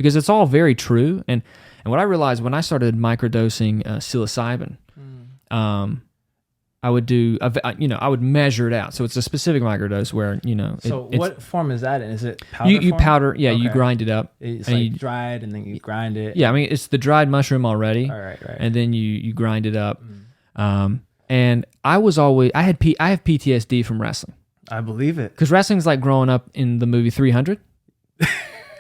because it's all very true. And what I realized when I started microdosing psilocybin, I would do, I would measure it out. So it's a specific microdose where, So what form is that in? Is it powder you form? powder, yeah, you grind it up. It's like dried and then you grind it. Yeah, I mean, it's the dried mushroom already. All right. And then you grind it up. And I have PTSD from wrestling. I believe it. Because wrestling's like growing up in the movie 300.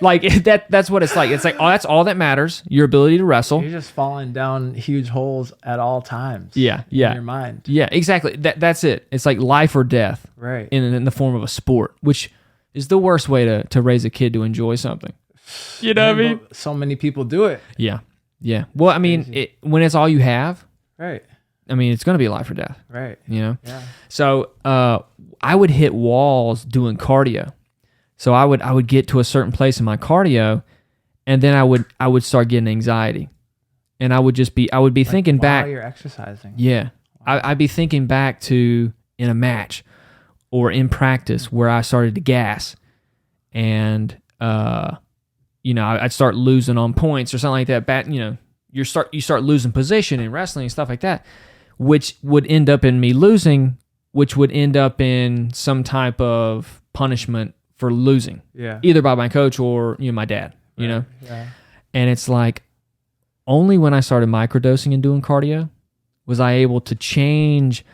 Like that's what it's like. It's like, that's all that matters. Your ability to wrestle. You're just falling down huge holes at all times. Yeah. In your mind. Yeah, exactly. That's it. It's like life or death. Right. In the form of a sport, which is the worst way to raise a kid to enjoy something. You know what I mean? So many people do it. Yeah. Well, I mean, when it's all you have. Right. I mean, it's going to be life or death. Right. Yeah. So I would hit walls doing cardio. So I would get to a certain place in my cardio, and then I would start getting anxiety, and I would be thinking back while you're exercising. Yeah, I'd be thinking back to in a match or in practice where I started to gas, and I'd start losing on points or something like that. You start losing position in wrestling and stuff like that, which would end up in me losing, which would end up in some type of punishment for losing, either by my coach or my dad, and it's like only when I started microdosing and doing cardio was I able to change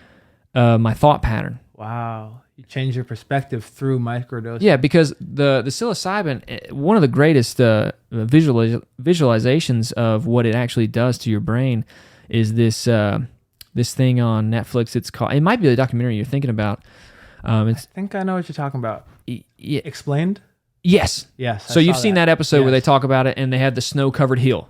my thought pattern. Wow, you change your perspective through microdosing. Yeah, because the psilocybin, one of the greatest visualizations of what it actually does to your brain is this thing on Netflix. It's called. It might be the documentary you're thinking about. I think I know what you're talking about. Yeah. Explained? Yes. So you've seen that episode where they talk about it and they have the snow-covered hill.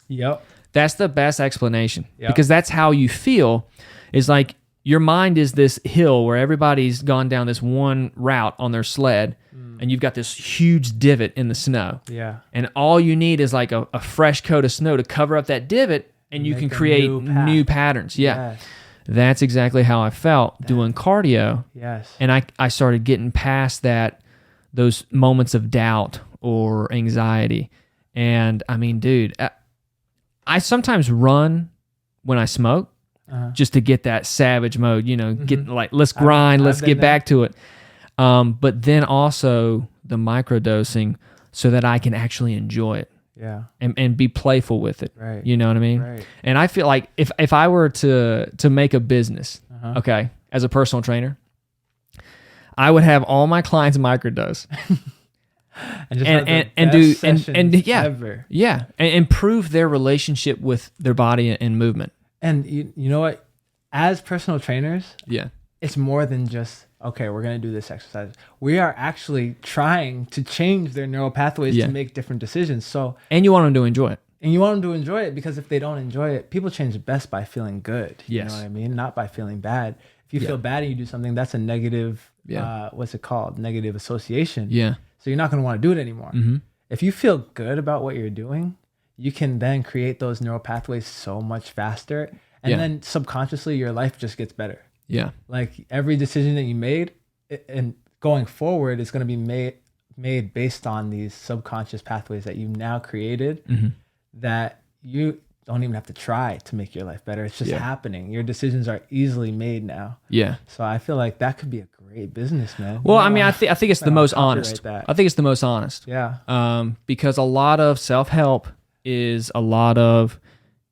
Yep. That's the best explanation because that's how you feel. Is like your mind is this hill where everybody's gone down this one route on their sled and you've got this huge divot in the snow. Yeah. And all you need is like a fresh coat of snow to cover up that divot and you can create new patterns. Yeah. Yes. That's exactly how I felt doing cardio. Yes. And I started getting past those moments of doubt or anxiety. And I mean, dude, I sometimes run when I smoke just to get that savage mode, get like, let's grind, let's get back to it. But then also the microdosing so that I can actually enjoy it. Yeah. And be playful with it. Right. You know what I mean? Right. And I feel like if I were to make a business, okay, as a personal trainer, I would have all my clients microdose. and improve their relationship with their body and movement. And you know what? As personal trainers, it's more than just okay, we're going to do this exercise. We are actually trying to change their neural pathways to make different decisions. And you want them to enjoy it. And you want them to enjoy it because if they don't enjoy it, people change best by feeling good. You know what I mean? Not by feeling bad. If you feel bad and you do something, that's a negative, what's it called? Negative association. Yeah. So you're not going to want to do it anymore. Mm-hmm. If you feel good about what you're doing, you can then create those neural pathways so much faster. And then subconsciously, your life just gets better. Yeah. Like every decision that you made and going forward is going to be made based on these subconscious pathways that you've now created that you don't even have to try to make your life better. It's just happening. Your decisions are easily made now. Yeah. So I feel like that could be a great business, man. Well, I mean, I think it's the most honest. I think it's the most honest. Yeah. Because a lot of self-help is a lot of,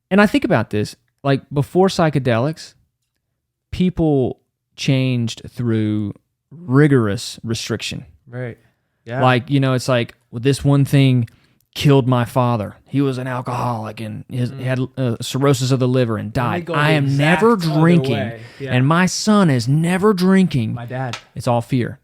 and I think about this, like before psychedelics, people changed through rigorous restriction. Right. Yeah. Like, it's like, well, this one thing killed my father. He was an alcoholic and he had cirrhosis of the liver and died. I am never drinking. And my son is never drinking. My dad. It's all fear.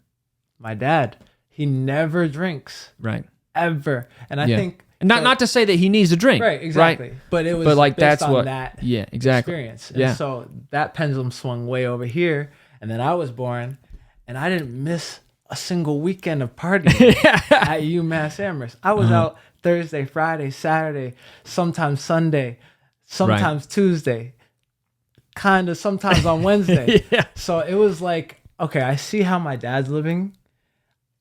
My dad. He never drinks. Right. Ever. And I think... Not to say that he needs to drink. Right, exactly. Right? But it was like, based that's on that experience. And so that pendulum swung way over here. And then I was born and I didn't miss a single weekend of partying at UMass Amherst. I was out Thursday, Friday, Saturday, sometimes Sunday, sometimes Tuesday, kind of sometimes on Wednesday. So it was like, okay, I see how my dad's living.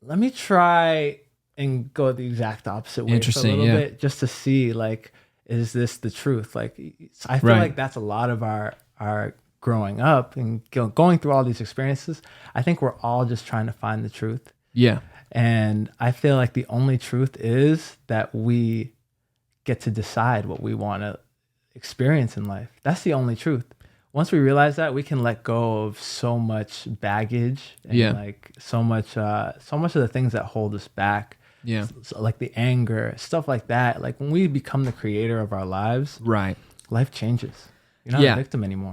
Let me try and go the exact opposite way for a Interesting, little yeah. bit, just to see, like, is this the truth? Like, I feel like that's a lot of our growing up and going through all these experiences. I think we're all just trying to find the truth. Yeah. And I feel like the only truth is that we get to decide what we want to experience in life. That's the only truth. Once we realize that, we can let go of so much baggage and like so much of the things that hold us back. Yeah. So like the anger, stuff like that. Like when we become the creator of our lives, Right. life changes. You're not a victim anymore.